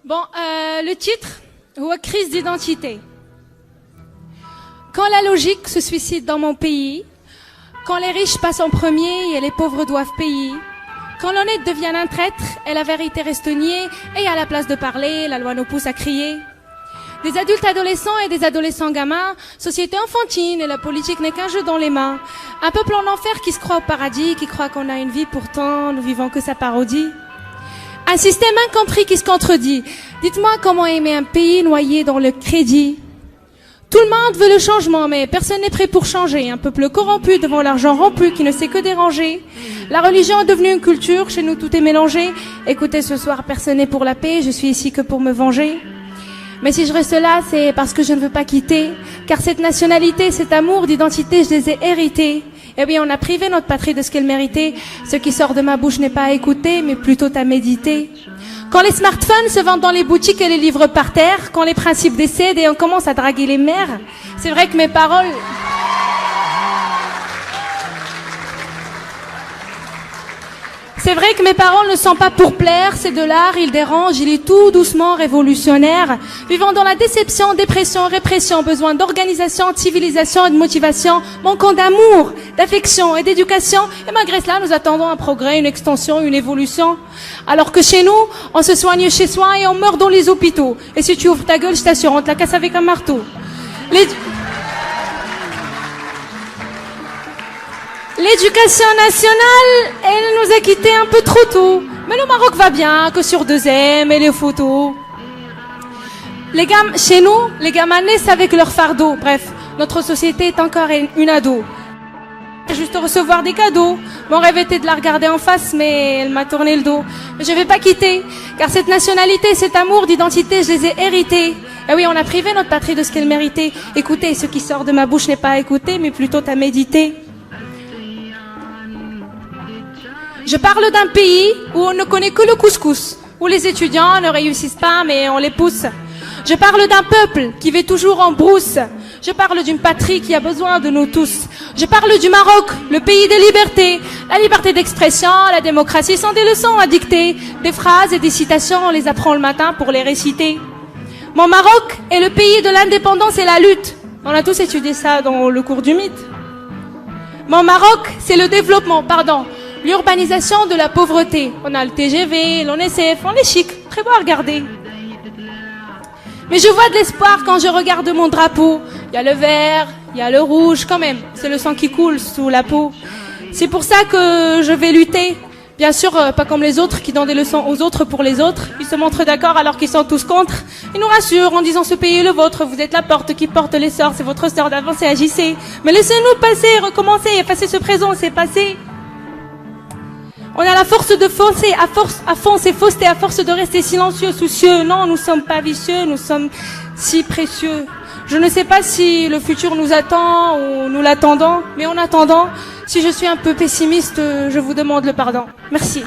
Bon, le titre, ou crise d'identité. Quand la logique se suicide dans mon pays, quand les riches passent en premier et les pauvres doivent payer, quand l'honnête devient un traître et la vérité reste niée, et à la place de parler, la loi nous pousse à crier. Des adultes adolescents et des adolescents gamins, société enfantine et la politique n'est qu'un jeu dans les mains. Un peuple en enfer qui se croit au paradis, qui croit qu'on a une vie, pourtant nous vivons que sa parodie. Un système incompris qui se contredit. Dites-moi comment aimer un pays noyé dans le crédit. Tout le monde veut le changement, mais personne n'est prêt pour changer. Un peuple corrompu devant l'argent rompu qui ne sait que déranger. La religion est devenue une culture, chez nous tout est mélangé. Écoutez, ce soir, personne n'est pour la paix, je suis ici que pour me venger. Mais si je reste là, c'est parce que je ne veux pas quitter. Car cette nationalité, cet amour d'identité, je les ai hérités. Eh bien, on a privé notre patrie de ce qu'elle méritait. Ce qui sort de ma bouche n'est pas à écouter, mais plutôt à méditer. Quand les smartphones se vendent dans les boutiques et les livres par terre, quand les principes décèdent et on commence à draguer les mères, c'est vrai que mes paroles... C'est vrai que mes paroles ne sont pas pour plaire, c'est de l'art, il dérange, il est tout doucement révolutionnaire. Vivant dans la déception, dépression, répression, besoin d'organisation, de civilisation et de motivation, manquant d'amour, d'affection et d'éducation. Et malgré cela, nous attendons un progrès, une extension, une évolution. Alors que chez nous, on se soigne chez soi et on meurt dans les hôpitaux. Et si tu ouvres ta gueule, je t'assure, on te la casse avec un marteau. L'éducation nationale, elle nous a quittés un peu trop tôt. Mais le Maroc va bien, que sur 2M et les photos. Chez nous, les gamins naissent avec leur fardeau. Bref, notre société est encore une ado. Juste recevoir des cadeaux. Mon rêve était de la regarder en face, mais elle m'a tourné le dos. Mais je vais pas quitter, car cette nationalité, cet amour d'identité, je les ai hérités. Eh oui, on a privé notre patrie de ce qu'elle méritait. Écoutez, ce qui sort de ma bouche n'est pas à écouter, mais plutôt à méditer. Je parle d'un pays où on ne connaît que le couscous, où les étudiants ne réussissent pas mais on les pousse. Je parle d'un peuple qui vit toujours en brousse. Je parle d'une patrie qui a besoin de nous tous. Je parle du Maroc, le pays des libertés. La liberté d'expression, la démocratie sont des leçons à dicter. Des phrases et des citations, on les apprend le matin pour les réciter. Mon Maroc est le pays de l'indépendance et la lutte. On a tous étudié ça dans le cours du mythe. Mon Maroc, c'est le développement, l'urbanisation de la pauvreté. On a le TGV, l'ONSF, on est chic, très beau à regarder. Mais je vois de l'espoir quand je regarde mon drapeau. Il y a le vert, il y a le rouge, quand même. C'est le sang qui coule sous la peau. C'est pour ça que je vais lutter. Bien sûr, pas comme les autres qui donnent des leçons aux autres pour les autres. Ils se montrent d'accord alors qu'ils sont tous contre. Ils nous rassurent en disant ce pays est le vôtre. Vous êtes la porte qui porte l'essor. C'est votre sort d'avancer, agissez. Mais laissez-nous passer, recommencer, effacer ce présent, c'est passé. On a la force de foncer, à fond, c'est fausseté, à force de rester silencieux, soucieux. Non, nous sommes pas vicieux, nous sommes si précieux. Je ne sais pas si le futur nous attend ou nous l'attendons, mais en attendant, si je suis un peu pessimiste, je vous demande le pardon. Merci.